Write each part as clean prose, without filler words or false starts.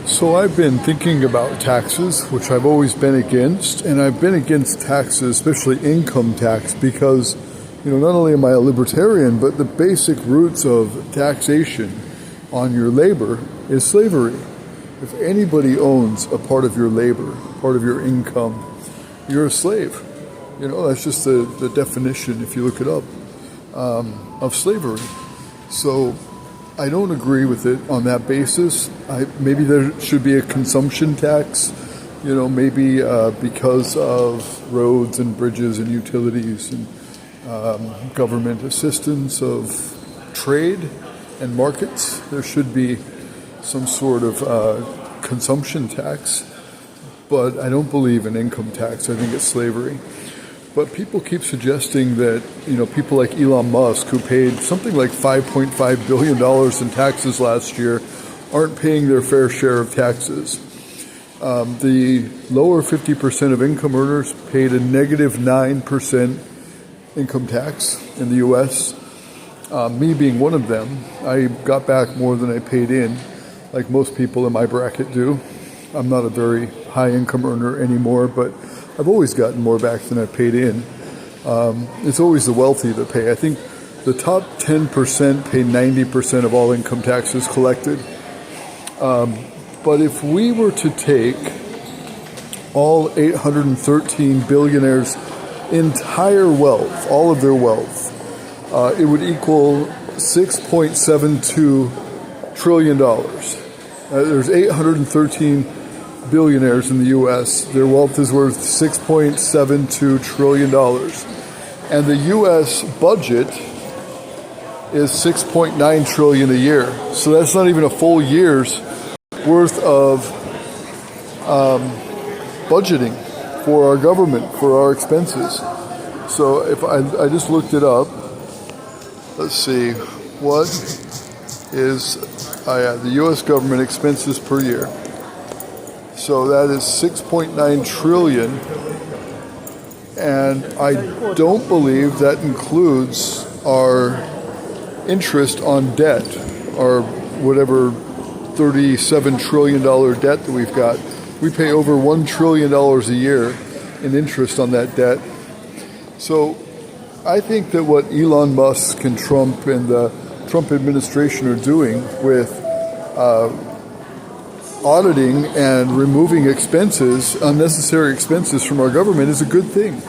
So I've been thinking about taxes, which I've always been against, and I've been against taxes, especially income tax, because, not only am I a libertarian, but the basic roots of taxation on your labor is slavery. If anybody owns a part of your labor, part of your income, you're a slave. That's just the definition, if you look it up, of slavery. So I don't agree with it on that basis. Maybe there should be a consumption tax, maybe because of roads and bridges and utilities and government assistance of trade and markets. There should be some sort of consumption tax, but I don't believe in income tax. I think it's slavery. But people keep suggesting that, people like Elon Musk, who paid something like $5.5 billion in taxes last year, aren't paying their fair share of taxes. The lower 50% of income earners paid a negative 9% income tax in the U.S. Me being one of them, I got back more than I paid in, like most people in my bracket do. I'm not a very high income earner anymore, but I've always gotten more back than I've paid in. It's always the wealthy that pay. I think the top 10% pay 90% of all income taxes collected. But if we were to take all 813 billionaires' entire wealth, all of their wealth, it would equal $6.72 trillion. There's 813 billionaires in the U.S. Their wealth is worth $6.72 trillion. And the U.S. budget is $6.9 trillion a year. So that's not even a full year's worth of budgeting for our government, for our expenses. So if I just looked it up, let's see, what is the U.S. government expenses per year? So that is 6.9 trillion, and I don't believe that includes our interest on debt, our whatever $37 trillion debt that we've got. We pay over $1 trillion a year in interest on that debt. So I think that what Elon Musk and Trump and the Trump administration are doing with auditing and removing expenses, unnecessary expenses from our government is a good thing.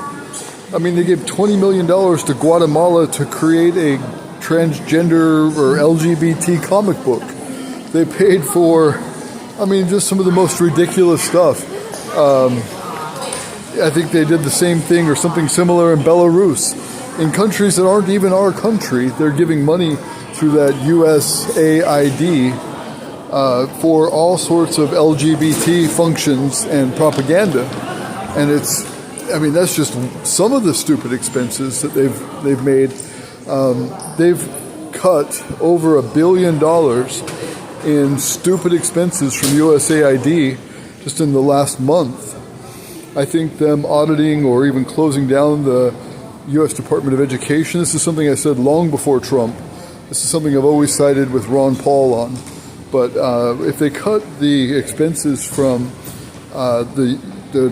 I mean, they gave $20 million to Guatemala to create a transgender or LGBT comic book. They paid for, just some of the most ridiculous stuff. I think they did the same thing or something similar in Belarus. In countries that aren't even our country, they're giving money through that USAID for all sorts of LGBT functions and propaganda. And that's just some of the stupid expenses that they've made. They've cut over $1 billion in stupid expenses from USAID just in the last month. I think them auditing or even closing down the U.S. Department of Education, this is something I said long before Trump. This is something I've always sided with Ron Paul on. But if they cut the expenses from the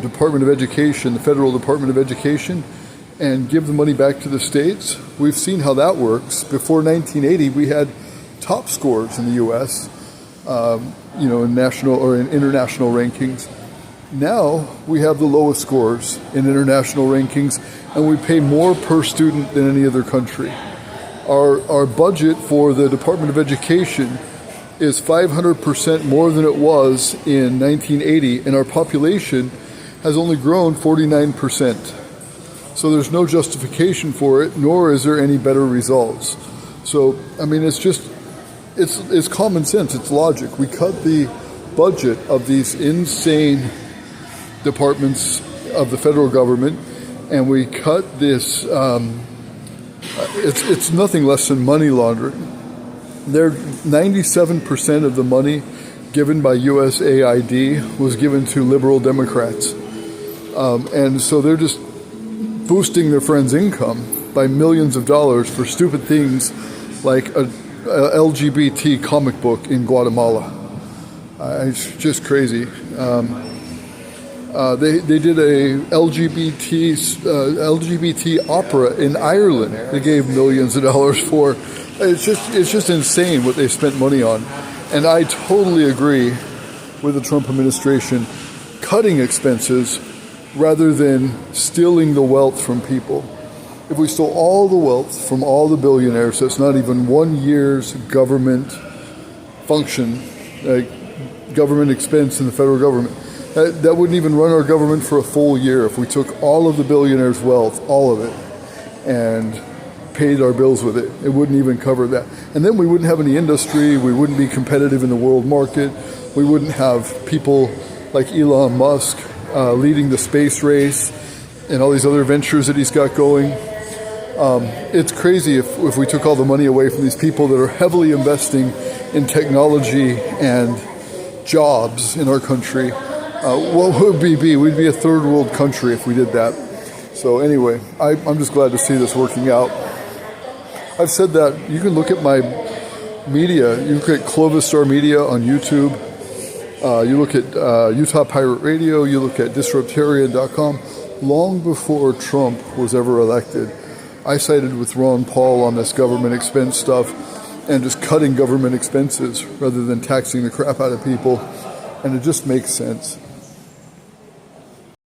Department of Education, the Federal Department of Education, and give the money back to the states, we've seen how that works. Before 1980, we had top scores in the U.S., in national or in international rankings. Now we have the lowest scores in international rankings, and we pay more per student than any other country. Our budget for the Department of Education is 500% more than it was in 1980, and our population has only grown 49%. So there's no justification for it, nor is there any better results. So, it's common sense, it's logic. We cut the budget of these insane departments of the federal government, and we cut this, it's nothing less than money laundering. 97% of the money given by USAID was given to liberal Democrats. And so they're just boosting their friends' income by millions of dollars for stupid things like a LGBT comic book in Guatemala. It's just crazy. They did a LGBT opera in Ireland. They gave millions of dollars for. It's just insane what they spent money on. And I totally agree with the Trump administration cutting expenses rather than stealing the wealth from people. If we stole all the wealth from all the billionaires, that's not even 1 year's government function, government expense in the federal government. That wouldn't even run our government for a full year if we took all of the billionaires' wealth, all of it, and paid our bills with it. It wouldn't even cover that. And then we wouldn't have any industry. We wouldn't be competitive in the world market. We wouldn't have people like Elon Musk leading the space race and all these other ventures that he's got going. It's crazy if we took all the money away from these people that are heavily investing in technology and jobs in our country. What would we be? We'd be a third world country if we did that. So anyway, I'm just glad to see this working out. I've said that you can look at my media. You look at Clovis Star Media on YouTube. You look at Utah Pirate Radio. You look at Disruptarian.com. Long before Trump was ever elected, I sided with Ron Paul on this government expense stuff and just cutting government expenses rather than taxing the crap out of people. And it just makes sense.